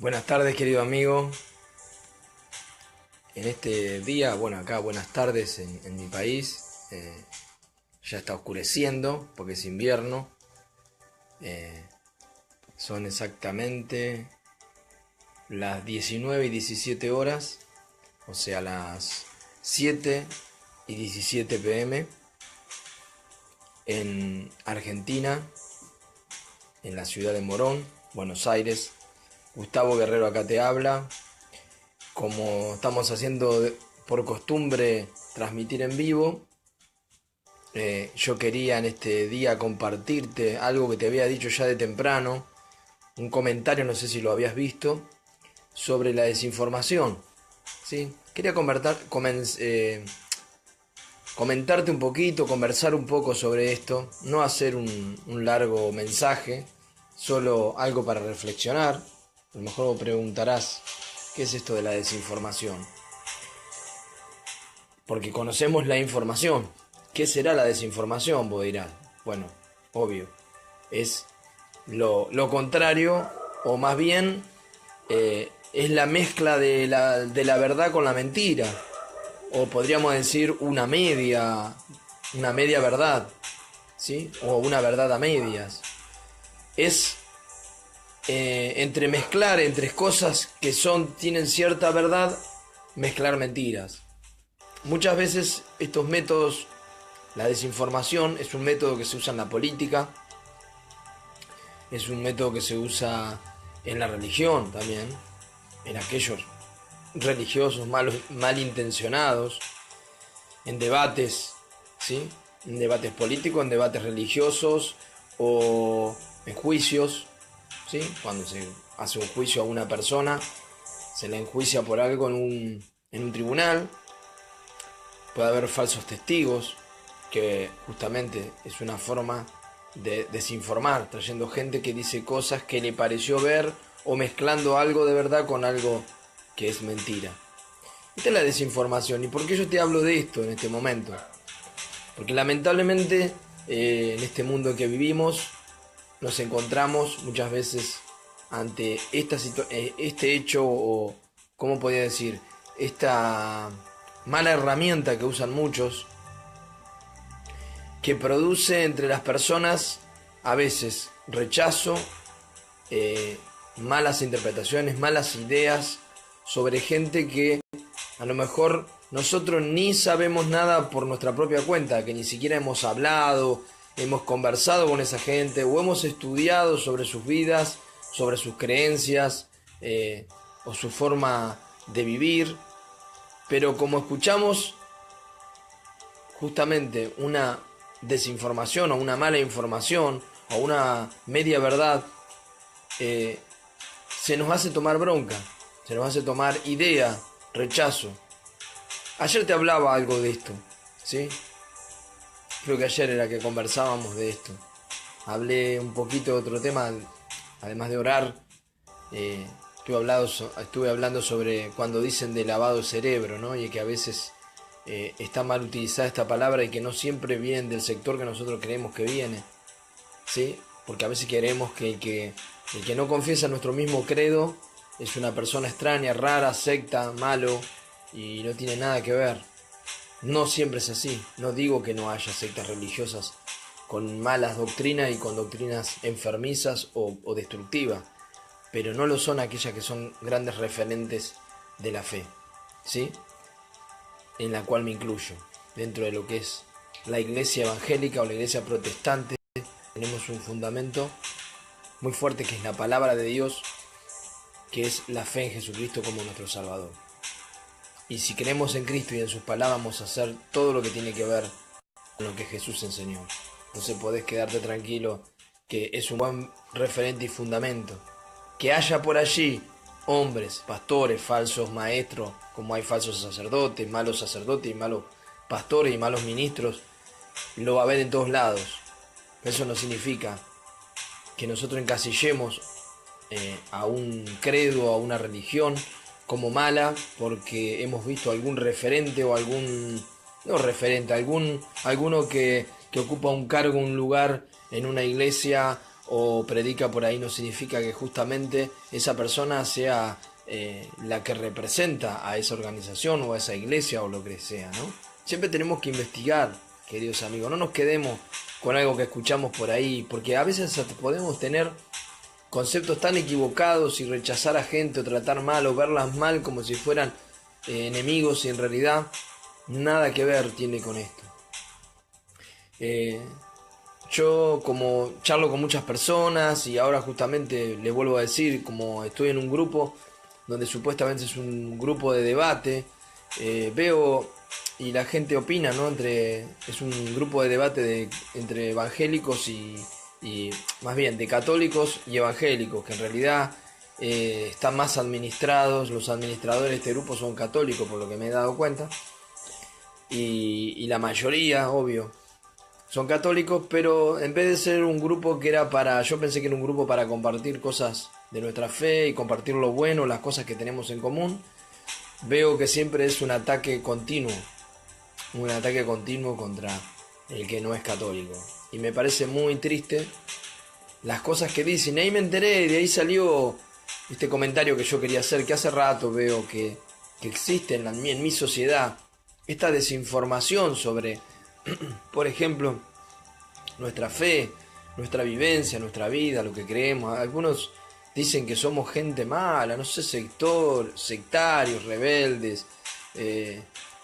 Buenas tardes, querido amigo. En este día, bueno, acá buenas tardes en mi país. Ya está oscureciendo porque es invierno. Eh, Son exactamente las 19:17 horas, o sea, las 7:17 p.m. en Argentina, en la ciudad de Morón, Buenos Aires. Gustavo Guerrero acá te habla. Como estamos haciendo por costumbre transmitir en vivo, yo quería en este día compartirte algo que te había dicho ya de temprano, un comentario, no sé si lo habías visto, sobre la desinformación. ¿Sí? Quería comentarte un poquito, conversar un poco sobre esto, no hacer un largo mensaje, solo algo para reflexionar. A lo mejor vos preguntarás, ¿qué es esto de la desinformación? Porque conocemos la información. ¿Qué será la desinformación? Vos dirás. Bueno, obvio. Es lo contrario, o más bien es la mezcla de la verdad con la mentira. O podríamos decir una media verdad, ¿sí? O una verdad a medias. Es entremezclar entre cosas que tienen cierta verdad, mezclar mentiras. Muchas veces estos métodos, la desinformación es un método que se usa en la política, es un método que se usa en la religión también, en aquellos religiosos malintencionados, en debates, ¿sí? En debates políticos, en debates religiosos o en juicios, ¿sí? Cuando se hace un juicio a una persona, se le enjuicia por algo en un tribunal. Puede haber falsos testigos, que justamente es una forma de desinformar, trayendo gente que dice cosas que le pareció ver o mezclando algo de verdad con algo que es mentira. Esta es la desinformación. ¿Y por qué yo te hablo de esto en este momento? Porque lamentablemente en este mundo que vivimos nos encontramos muchas veces ante este hecho, o ¿cómo podría decir? Esta mala herramienta que usan muchos, que produce entre las personas a veces rechazo, eh, malas interpretaciones, malas ideas sobre gente que a lo mejor nosotros ni sabemos nada por nuestra propia cuenta, que ni siquiera hemos hablado, hemos conversado con esa gente o hemos estudiado sobre sus vidas, sobre sus creencias o su forma de vivir. Pero como escuchamos justamente una desinformación o una mala información o una media verdad, se nos hace tomar bronca, se nos hace tomar idea, rechazo. Ayer te hablaba algo de esto, ¿sí? Creo que ayer era que conversábamos de esto. Hablé un poquito de otro tema, además de orar. Estuve hablando sobre cuando dicen de lavado de cerebro, ¿no? Y que a veces está mal utilizada esta palabra y que no siempre viene del sector que nosotros creemos que viene, ¿sí? Porque a veces queremos que el que no confiesa nuestro mismo credo es una persona extraña, rara, secta, malo, y no tiene nada que ver. No siempre es así. No digo que no haya sectas religiosas con malas doctrinas y con doctrinas enfermizas o destructivas, pero no lo son aquellas que son grandes referentes de la fe, ¿sí? En la cual me incluyo. Dentro de lo que es la iglesia evangélica o la iglesia protestante, tenemos un fundamento muy fuerte que es la palabra de Dios, que es la fe en Jesucristo como nuestro Salvador. Y si creemos en Cristo y en sus palabras, vamos a hacer todo lo que tiene que ver con lo que Jesús enseñó. Entonces podés quedarte tranquilo que es un buen referente y fundamento. Que haya por allí hombres, pastores, falsos maestros, como hay falsos sacerdotes y malos pastores y malos ministros, lo va a haber en todos lados. Eso no significa que nosotros encasillemos a un credo, a una religión como mala, porque hemos visto algún referente o alguno que ocupa un cargo, un lugar en una iglesia o predica por ahí no significa que justamente esa persona sea la que representa a esa organización o a esa iglesia o lo que sea, ¿no? Siempre tenemos que investigar, queridos amigos, no nos quedemos con algo que escuchamos por ahí, porque a veces podemos tener conceptos tan equivocados y rechazar a gente o tratar mal o verlas mal como si fueran enemigos, y en realidad nada que ver tiene con esto. Yo como charlo con muchas personas y ahora justamente les vuelvo a decir, como estoy en un grupo donde supuestamente es un grupo de debate, veo y la gente opina, ¿no? Es un grupo de debate entre evangélicos y más bien de católicos y evangélicos, que en realidad están más administrados, los administradores de este grupo son católicos por lo que me he dado cuenta, y la mayoría, obvio, son católicos, pero en vez de ser un grupo que era yo pensé que era un grupo para compartir cosas de nuestra fe y compartir lo bueno, las cosas que tenemos en común, veo que siempre es un ataque continuo contra el que no es católico. Y me parece muy triste las cosas que dicen. Y ahí me enteré, de ahí salió este comentario que yo quería hacer, que hace rato veo que existe en mi sociedad esta desinformación sobre, por ejemplo, nuestra fe, nuestra vivencia, nuestra vida, lo que creemos. Algunos dicen que somos gente mala, no sé, sectarios, rebeldes,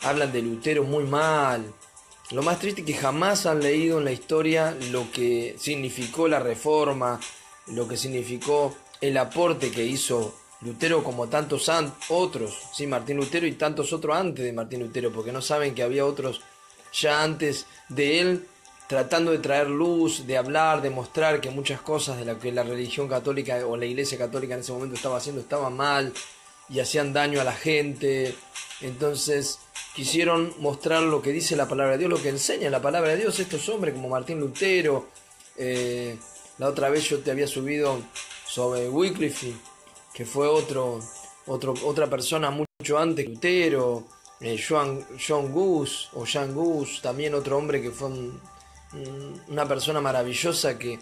hablan de Lutero muy mal. Lo más triste es que jamás han leído en la historia lo que significó la Reforma, lo que significó el aporte que hizo Lutero como tantos otros, sí, Martín Lutero y tantos otros antes de Martín Lutero, porque no saben que había otros ya antes de él tratando de traer luz, de hablar, de mostrar que muchas cosas de lo que la religión católica o la iglesia católica en ese momento estaba haciendo estaban mal y hacían daño a la gente. Entonces quisieron mostrar lo que dice la palabra de Dios, lo que enseña la palabra de Dios estos hombres como Martín Lutero. La otra vez yo te había subido sobre Wycliffe, que fue otra persona mucho antes que Lutero. John Gus, también otro hombre que fue una persona maravillosa que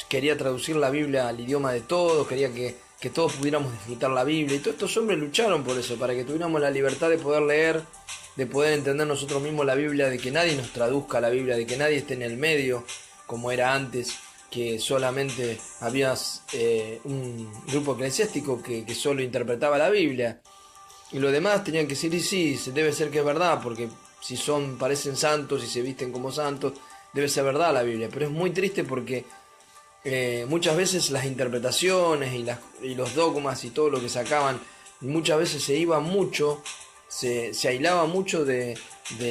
quería traducir la Biblia al idioma de todos, quería que todos pudiéramos disfrutar la Biblia, y todos estos hombres lucharon por eso, para que tuviéramos la libertad de poder leer, de poder entender nosotros mismos la Biblia, de que nadie nos traduzca la Biblia, de que nadie esté en el medio como era antes, que solamente había un grupo eclesiástico que solo interpretaba la Biblia, y los demás tenían que decir, y sí, debe ser que es verdad, porque si parecen santos y se visten como santos, debe ser verdad la Biblia. Pero es muy triste porque muchas veces las interpretaciones y los dogmas y todo lo que sacaban, muchas veces se aislaba mucho de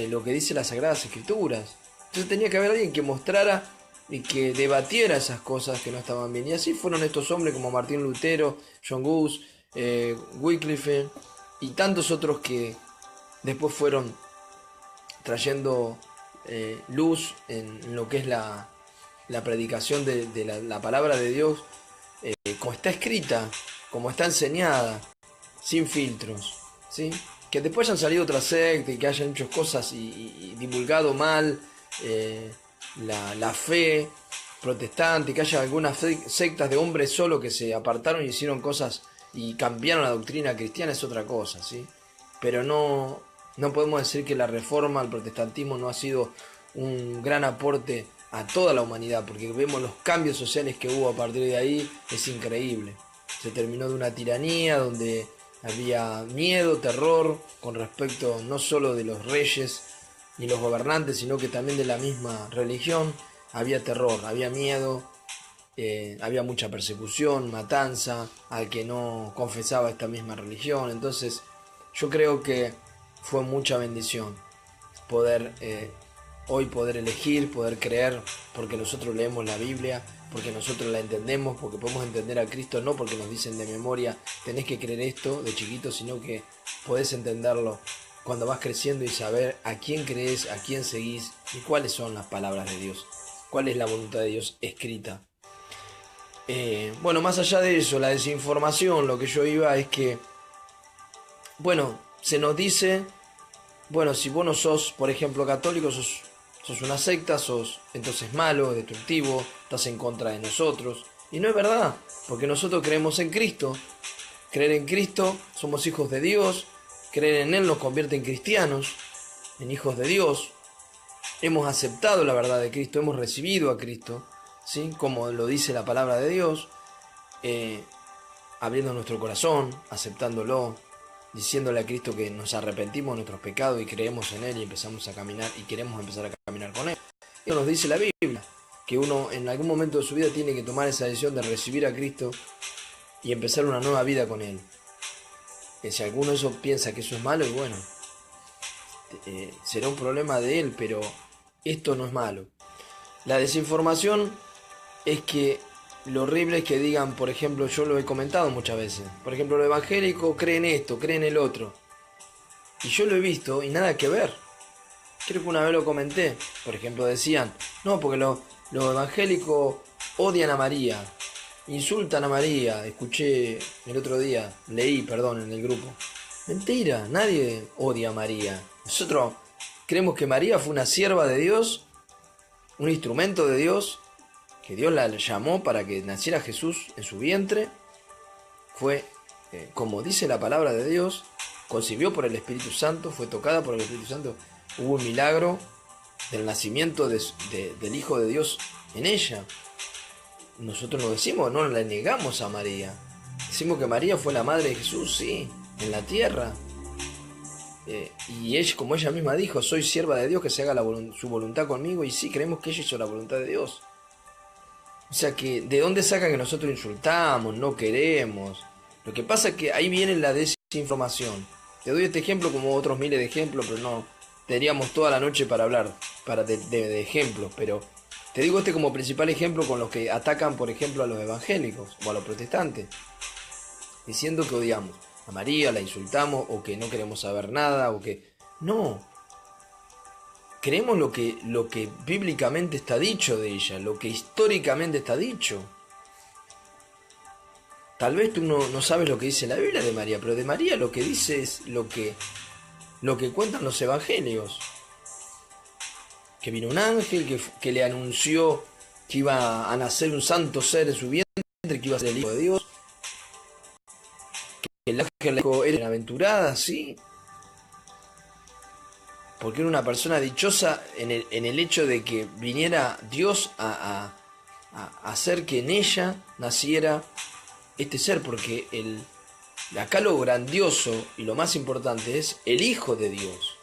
lo que dice las Sagradas Escrituras. Entonces tenía que haber alguien que mostrara y que debatiera esas cosas que no estaban bien. Y así fueron estos hombres como Martín Lutero, John Gus, Wycliffe y tantos otros que después fueron trayendo luz en lo que es la predicación de la palabra de Dios, como está escrita, como está enseñada, sin filtros, ¿sí? Que después hayan salido otras sectas y que hayan hecho cosas y divulgado mal la fe protestante, que haya algunas sectas de hombres solo que se apartaron y hicieron cosas y cambiaron la doctrina cristiana, es otra cosa, ¿sí? Pero no podemos decir que la reforma al protestantismo no ha sido un gran aporte a toda la humanidad, porque vemos los cambios sociales que hubo a partir de ahí, es increíble. Se terminó de una tiranía donde había miedo, terror, con respecto no solo de los reyes ni los gobernantes, sino que también de la misma religión. Había terror, había miedo, había mucha persecución, matanza al que no confesaba esta misma religión. Entonces yo creo que fue mucha bendición poder hoy poder elegir, poder creer, porque nosotros leemos la Biblia, porque nosotros la entendemos, porque podemos entender a Cristo, no porque nos dicen de memoria tenés que creer esto de chiquito, sino que podés entenderlo cuando vas creciendo y saber a quién crees, a quién seguís y cuáles son las palabras de Dios, cuál es la voluntad de Dios escrita. Bueno, más allá de eso, la desinformación, lo que yo iba es que, bueno, se nos dice, bueno, si vos no sos, por ejemplo, católico, sos una secta, sos entonces malo, destructivo, estás en contra de nosotros. Y no es verdad, porque nosotros creemos en Cristo. Creer en Cristo, somos hijos de Dios. Creer en Él nos convierte en cristianos, en hijos de Dios. Hemos aceptado la verdad de Cristo, hemos recibido a Cristo, ¿sí? Como lo dice la palabra de Dios, abriendo nuestro corazón, aceptándolo, diciéndole a Cristo que nos arrepentimos de nuestros pecados y creemos en Él y empezamos a caminar y queremos empezar a caminar con Él. Eso nos dice la Biblia, que uno en algún momento de su vida tiene que tomar esa decisión de recibir a Cristo y empezar una nueva vida con Él. Que si alguno de eso piensa que eso es malo, y bueno, será un problema de él, pero esto no es malo. La desinformación es que lo horrible es que digan, por ejemplo, yo lo he comentado muchas veces, por ejemplo, los evangélicos creen esto, creen el otro, y yo lo he visto y nada que ver. Creo que una vez lo comenté, por ejemplo, decían, no, porque los evangélicos odian a María, insultan a María. Escuché el otro día, leí, perdón, en el grupo. Mentira, nadie odia a María. Nosotros creemos que María fue una sierva de Dios, un instrumento de Dios, que Dios la llamó para que naciera Jesús en su vientre. Fue, como dice la palabra de Dios, concibió por el Espíritu Santo, fue tocada por el Espíritu Santo. Hubo un milagro del nacimiento del Hijo de Dios en ella. Nosotros no decimos, no le negamos a María. Decimos que María fue la madre de Jesús, sí, en la tierra. Y ella, como ella misma dijo, soy sierva de Dios, que se haga su voluntad conmigo. Y sí, creemos que ella hizo la voluntad de Dios. O sea que, ¿de dónde saca que nosotros insultamos, no queremos? Lo que pasa es que ahí viene la desinformación. Te doy este ejemplo como otros miles de ejemplos, pero no tendríamos toda la noche para hablar de ejemplos, pero te digo este como principal ejemplo con los que atacan, por ejemplo, a los evangélicos o a los protestantes, diciendo que odiamos a María, la insultamos, o que no queremos saber nada, o que... No. Creemos lo que bíblicamente está dicho de ella, lo que históricamente está dicho. Tal vez tú no sabes lo que dice la Biblia de María, pero de María lo que dice es lo que cuentan los evangelios. Que vino un ángel que le anunció que iba a nacer un santo ser en su vientre, que iba a ser el Hijo de Dios. Que el ángel le dijo, eres bienaventurada, ¿sí? Porque era una persona dichosa en el hecho de que viniera Dios a hacer que en ella naciera este ser, porque acá lo grandioso y lo más importante es el Hijo de Dios.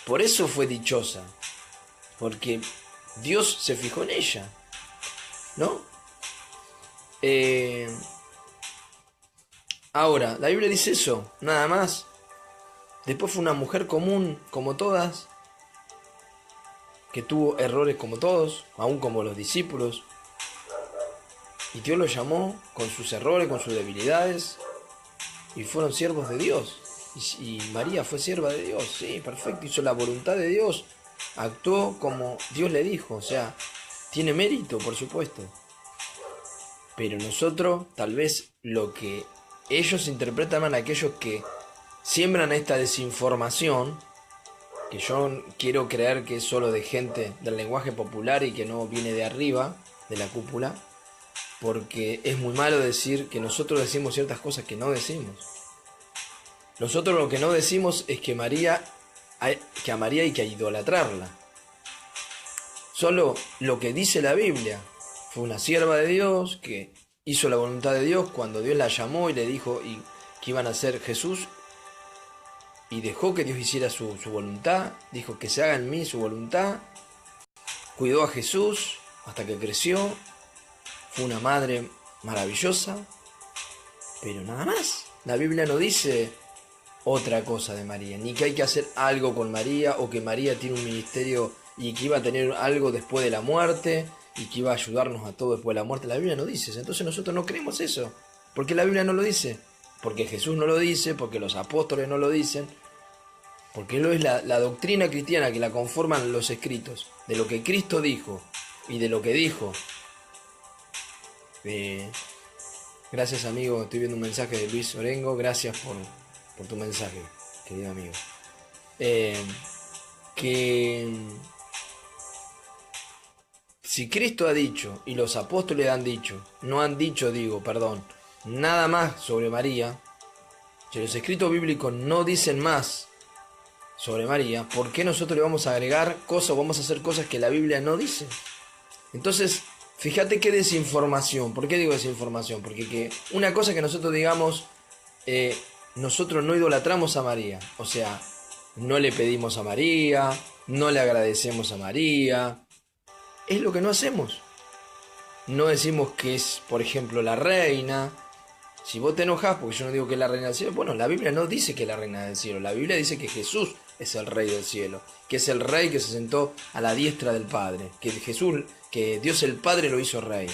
Por eso fue dichosa, porque Dios se fijó en ella, ¿no? Ahora, la Biblia dice eso, nada más. Después fue una mujer común, como todas, que tuvo errores como todos, aún como los discípulos. Y Dios los llamó con sus errores, con sus debilidades, y fueron siervos de Dios. Y María fue sierva de Dios, sí, perfecto, hizo la voluntad de Dios, actuó como Dios le dijo, o sea, tiene mérito, por supuesto. Pero nosotros, tal vez lo que ellos interpretan mal, aquellos que siembran esta desinformación, que yo quiero creer que es solo de gente del lenguaje popular y que no viene de arriba, de la cúpula, porque es muy malo decir que nosotros decimos ciertas cosas que no decimos. Nosotros lo que no decimos es que a María hay que idolatrarla. Solo lo que dice la Biblia. Fue una sierva de Dios que hizo la voluntad de Dios cuando Dios la llamó y le dijo que iban a ser Jesús, y dejó que Dios hiciera su voluntad, dijo que se haga en mí su voluntad, cuidó a Jesús hasta que creció, fue una madre maravillosa, pero nada más. La Biblia no dice otra cosa de María, ni que hay que hacer algo con María, o que María tiene un ministerio y que iba a tener algo después de la muerte, y que iba a ayudarnos a todos después de la muerte. La Biblia no dice eso. Entonces nosotros no creemos eso. ¿Por qué la Biblia no lo dice? Porque Jesús no lo dice, porque los apóstoles no lo dicen, porque no es la doctrina cristiana que la conforman los escritos, de lo que Cristo dijo y de lo que dijo. Gracias, amigo, estoy viendo un mensaje de Luis Orengo, gracias por tu mensaje, querido amigo. Que si Cristo ha dicho, y los apóstoles han dicho, nada más sobre María, si los escritos bíblicos no dicen más sobre María, ¿por qué nosotros le vamos a agregar cosas o vamos a hacer cosas que la Biblia no dice? Entonces, fíjate qué desinformación. ¿Por qué digo desinformación? Porque una cosa que nosotros digamos, nosotros no idolatramos a María, o sea, no le pedimos a María, no le agradecemos a María, es lo que no hacemos. No decimos que es, por ejemplo, la reina. Si vos te enojás porque yo no digo que es la reina del cielo, bueno, la Biblia no dice que es la reina del cielo, la Biblia dice que Jesús es el rey del cielo, que es el rey que se sentó a la diestra del Padre, que Dios el Padre lo hizo rey.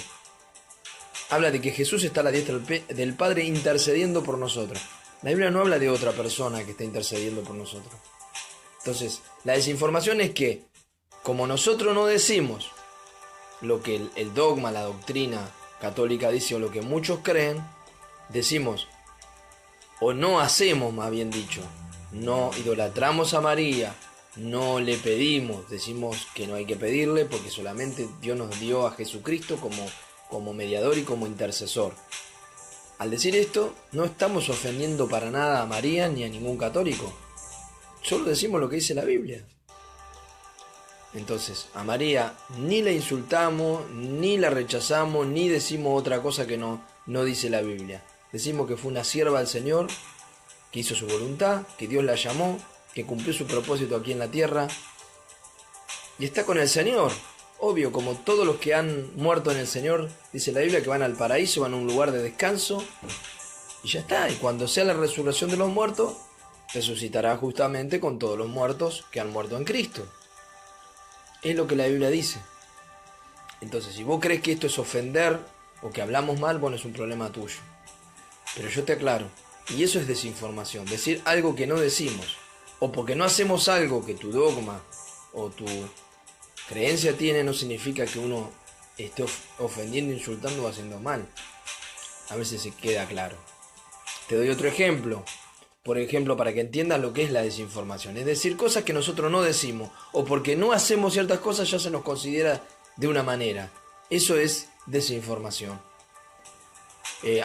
Habla de que Jesús está a la diestra del Padre intercediendo por nosotros. La Biblia no habla de otra persona que está intercediendo por nosotros. Entonces, la desinformación es que, como nosotros no decimos lo que el dogma, la doctrina católica dice o lo que muchos creen, decimos, o no hacemos, más bien dicho, no idolatramos a María, no le pedimos, decimos que no hay que pedirle porque solamente Dios nos dio a Jesucristo como mediador y como intercesor. Al decir esto, no estamos ofendiendo para nada a María ni a ningún católico, solo decimos lo que dice la Biblia. Entonces, a María ni la insultamos, ni la rechazamos, ni decimos otra cosa que no dice la Biblia. Decimos que fue una sierva del Señor, que hizo su voluntad, que Dios la llamó, que cumplió su propósito aquí en la tierra, y está con el Señor. Obvio, como todos los que han muerto en el Señor, dice la Biblia, que van al paraíso, van a un lugar de descanso, y ya está. Y cuando sea la resurrección de los muertos, resucitará justamente con todos los muertos que han muerto en Cristo. Es lo que la Biblia dice. Entonces, si vos crees que esto es ofender o que hablamos mal, bueno, es un problema tuyo. Pero yo te aclaro, y eso es desinformación, decir algo que no decimos, o porque no hacemos algo que tu dogma o tu creencia tiene, no significa que uno esté ofendiendo, insultando o haciendo mal. A veces se queda claro. Te doy otro ejemplo. Por ejemplo, para que entiendas lo que es la desinformación. Es decir, cosas que nosotros no decimos, o porque no hacemos ciertas cosas ya se nos considera de una manera. Eso es desinformación.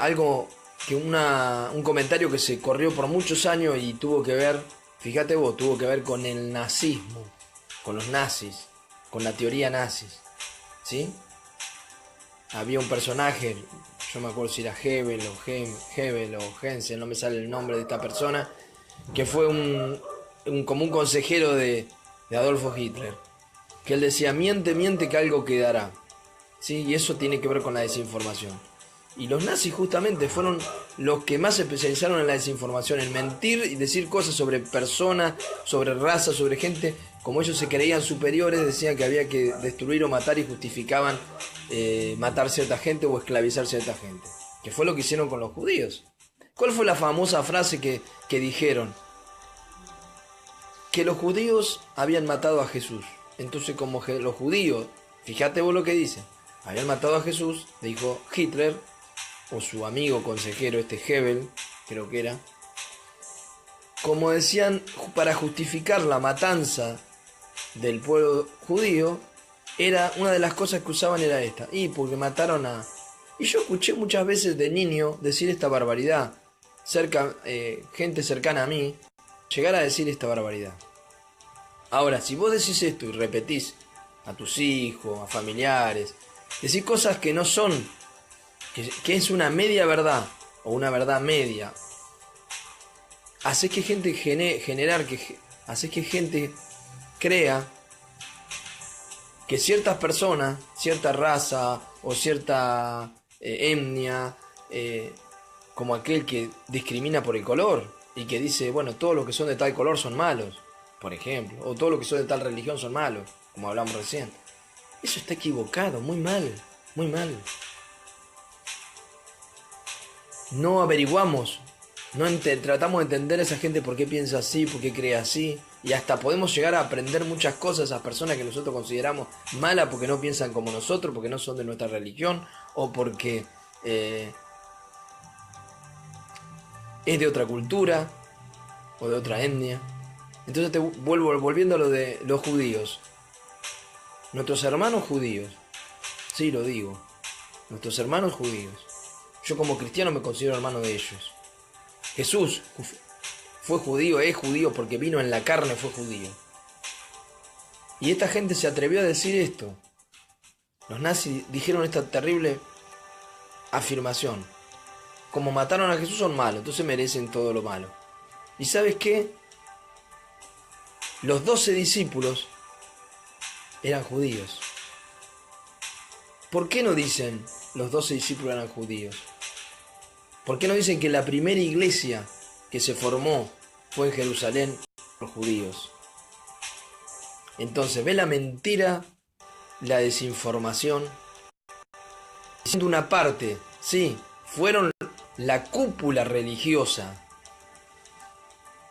Algo que un comentario que se corrió por muchos años y tuvo que ver, fíjate vos, tuvo que ver con el nazismo, con los nazis, con la teoría nazis, ¿sí? Había un personaje, yo me acuerdo si era Hebel o Hensel, no me sale el nombre de esta persona, que fue como un consejero de Adolfo Hitler, que él decía, miente que algo quedará, ¿sí? Y eso tiene que ver con la desinformación. Y los nazis justamente fueron los que más se especializaron en la desinformación, en mentir y decir cosas sobre personas, sobre razas, sobre gente. Como ellos se creían superiores, decían que había que destruir o matar y justificaban matar cierta gente o esclavizar cierta gente. Que fue lo que hicieron con los judíos. ¿Cuál fue la famosa frase que dijeron? Que los judíos habían matado a Jesús. Entonces, como los judíos, fíjate vos lo que dicen, habían matado a Jesús, dijo Hitler, o su amigo consejero, Hebel, creo que era, como decían, para justificar la matanza del pueblo judío, era una de las cosas que usaban era esta, y porque mataron a... Y yo escuché muchas veces de niño decir esta barbaridad, gente cercana a mí, llegar a decir esta barbaridad. Ahora, si vos decís esto y repetís a tus hijos, a familiares, decís cosas que no son, que es una media verdad o una verdad media, haces que gente haces que gente crea que ciertas personas, cierta raza o cierta etnia, como aquel que discrimina por el color y que dice, bueno, todos los que son de tal color son malos, por ejemplo, o todos los que son de tal religión son malos, como hablamos recién. Eso está equivocado, muy mal, muy mal. No averiguamos, tratamos de entender a esa gente por qué piensa así, por qué cree así, y hasta podemos llegar a aprender muchas cosas a esas personas que nosotros consideramos malas porque no piensan como nosotros, porque no son de nuestra religión, o porque es de otra cultura, o de otra etnia. Entonces volviendo a lo de los judíos. Nuestros hermanos judíos Sí, lo digo. Nuestros hermanos judíos. Yo como cristiano me considero hermano de ellos. Jesús fue judío, es judío porque vino en la carne, fue judío. Y esta gente se atrevió a decir esto. Los nazis dijeron esta terrible afirmación. Como mataron a Jesús son malos, entonces merecen todo lo malo. ¿Y sabes qué? Los 12 discípulos eran judíos. ¿Por qué no dicen los 12 discípulos eran judíos? ¿Por qué no dicen que la primera iglesia que se formó fue en Jerusalén por judíos? Entonces, ve la mentira, la desinformación. Siendo una parte, sí, fueron la cúpula religiosa.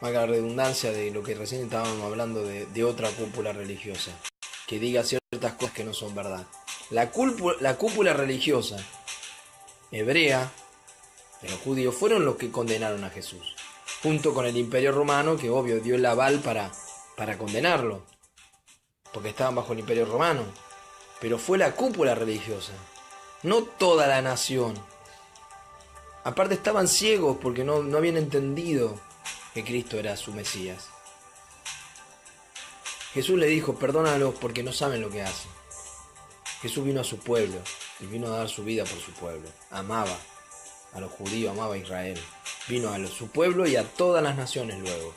Valga la redundancia de lo que recién estábamos hablando de otra cúpula religiosa, que diga ciertas cosas que no son verdad. La cúpula religiosa hebrea de los judíos fueron los que condenaron a Jesús, junto con el Imperio Romano, que obvio dio el aval para condenarlo, porque estaban bajo el Imperio Romano. Pero fue la cúpula religiosa, no toda la nación. Aparte estaban ciegos porque no habían entendido que Cristo era su Mesías. Jesús le dijo, perdónalos porque no saben lo que hacen. Jesús vino a su pueblo y vino a dar su vida por su pueblo. Amaba a los judíos, amaba a Israel. Vino a su pueblo y a todas las naciones luego.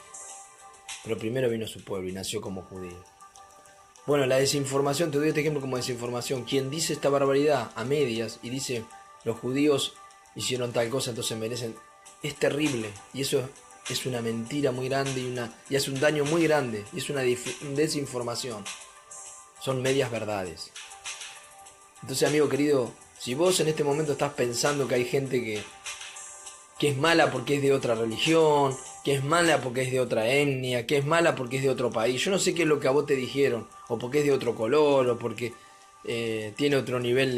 Pero primero vino a su pueblo y nació como judío. Bueno, la desinformación, te doy este ejemplo como desinformación. Quien dice esta barbaridad a medias y dice los judíos hicieron tal cosa, entonces merecen, es terrible. Y eso es una mentira muy grande y hace un daño muy grande. Y es una desinformación. Son medias verdades. Entonces, amigo querido, si vos en este momento estás pensando que hay gente que es mala porque es de otra religión, que es mala porque es de otra etnia, que es mala porque es de otro país, yo no sé qué es lo que a vos te dijeron, o porque es de otro color, o porque tiene otro nivel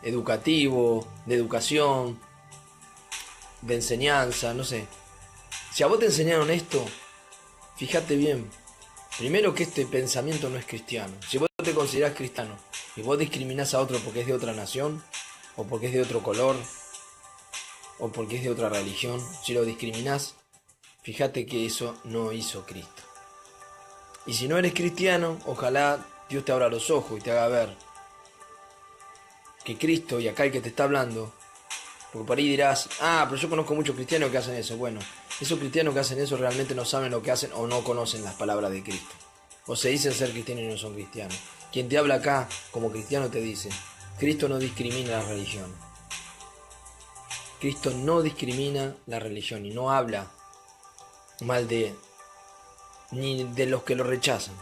educativo, de educación, de enseñanza, no sé. Si a vos te enseñaron esto, fíjate bien, primero que este pensamiento no es cristiano. Si vos te considerás cristiano y vos discriminás a otro porque es de otra nación, o porque es de otro color, o porque es de otra religión, si lo discriminás, fíjate que eso no hizo Cristo. Y si no eres cristiano, ojalá Dios te abra los ojos y te haga ver que Cristo, y acá el que te está hablando, porque por ahí dirás, pero yo conozco muchos cristianos que hacen eso. Bueno, esos cristianos que hacen eso realmente no saben lo que hacen o no conocen las palabras de Cristo. O se dicen ser cristianos y no son cristianos. Quien te habla acá como cristiano te dice, Cristo no discrimina la religión. Cristo no discrimina la religión y no habla mal ni de los que lo rechazan.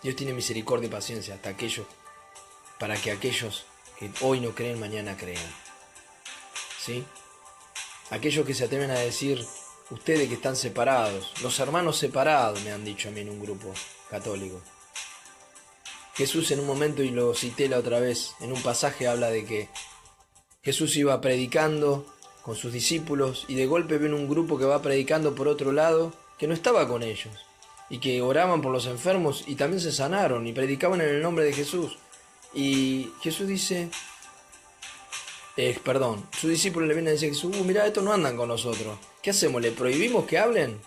Dios tiene misericordia y paciencia para que aquellos que hoy no creen, mañana crean. ¿Sí? Aquellos que se atreven a decir, ustedes que están separados, los hermanos separados, me han dicho a mí en un grupo católico. Jesús en un momento, y lo cité la otra vez, en un pasaje habla de que Jesús iba predicando con sus discípulos y de golpe ven un grupo que va predicando por otro lado que no estaba con ellos y que oraban por los enfermos y también se sanaron y predicaban en el nombre de Jesús. Y Jesús dice, sus discípulos le vienen a decir a Jesús, mirá, estos no andan con nosotros. ¿Qué hacemos? ¿Le prohibimos que hablen?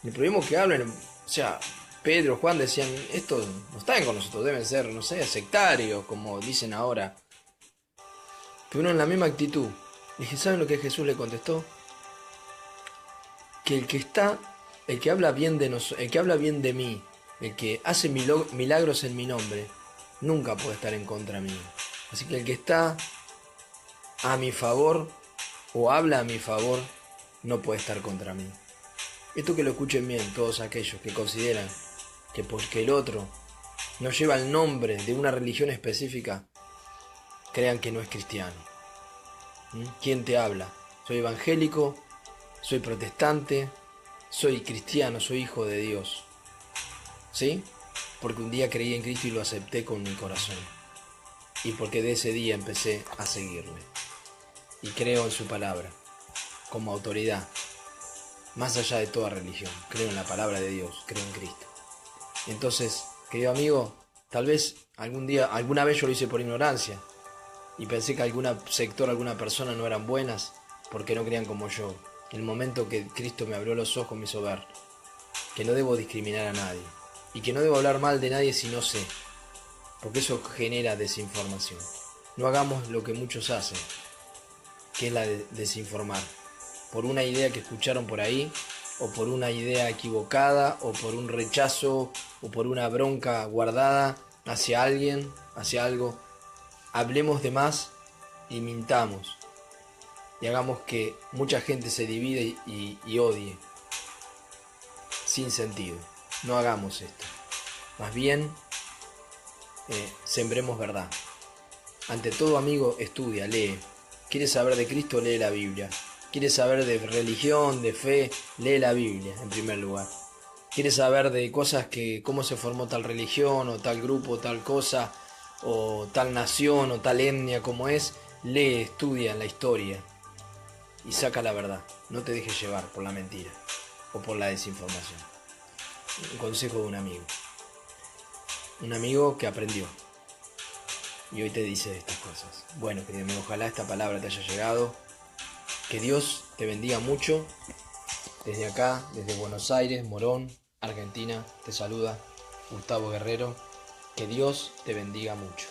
¿Le prohibimos que hablen? O sea, Pedro, Juan decían, estos no están con nosotros, deben ser, no sé, sectarios, como dicen ahora. Pero en la misma actitud. Dije, ¿saben lo que Jesús le contestó? Que el que habla bien de mí, el que hace milagros en mi nombre, nunca puede estar en contra mío. Así que el que está a mi favor o habla a mi favor, no puede estar contra mí. Esto que lo escuchen bien todos aquellos que consideran que porque el otro no lleva el nombre de una religión específica, crean que no es cristiano. ¿Quién te habla? Soy evangélico, soy protestante, soy cristiano, soy hijo de Dios. ¿Sí? Porque un día creí en Cristo y lo acepté con mi corazón. Y porque de ese día empecé a seguirle. Y creo en su palabra, como autoridad. Más allá de toda religión, creo en la palabra de Dios, creo en Cristo. Entonces, querido amigo, Tal vez alguna vez yo lo hice por ignorancia y pensé que algún sector, alguna persona no eran buenas porque no creían como yo. En el momento que Cristo me abrió los ojos me hizo ver que no debo discriminar a nadie y que no debo hablar mal de nadie si no sé, porque eso genera desinformación. No hagamos lo que muchos hacen, que es la de desinformar, por una idea que escucharon por ahí, o por una idea equivocada, o por un rechazo, o por una bronca guardada hacia alguien, hacia algo. Hablemos de más y mintamos, y hagamos que mucha gente se divide y odie, sin sentido. No hagamos esto. Más bien, sembremos verdad. Ante todo, amigo, estudia, lee. ¿Quieres saber de Cristo? Lee la Biblia. ¿Quieres saber de religión, de fe? Lee la Biblia, en primer lugar. ¿Quieres saber de cosas cómo se formó tal religión, o tal grupo, tal cosa, o tal nación, o tal etnia como es? Lee, estudia la historia y saca la verdad. No te dejes llevar por la mentira o por la desinformación. Un consejo de un amigo. Un amigo que aprendió y hoy te dice estas cosas. Bueno, querido amigo, ojalá esta palabra te haya llegado. Que Dios te bendiga mucho. Desde acá, desde Buenos Aires, Morón, Argentina, te saluda Gustavo Guerrero. Que Dios te bendiga mucho.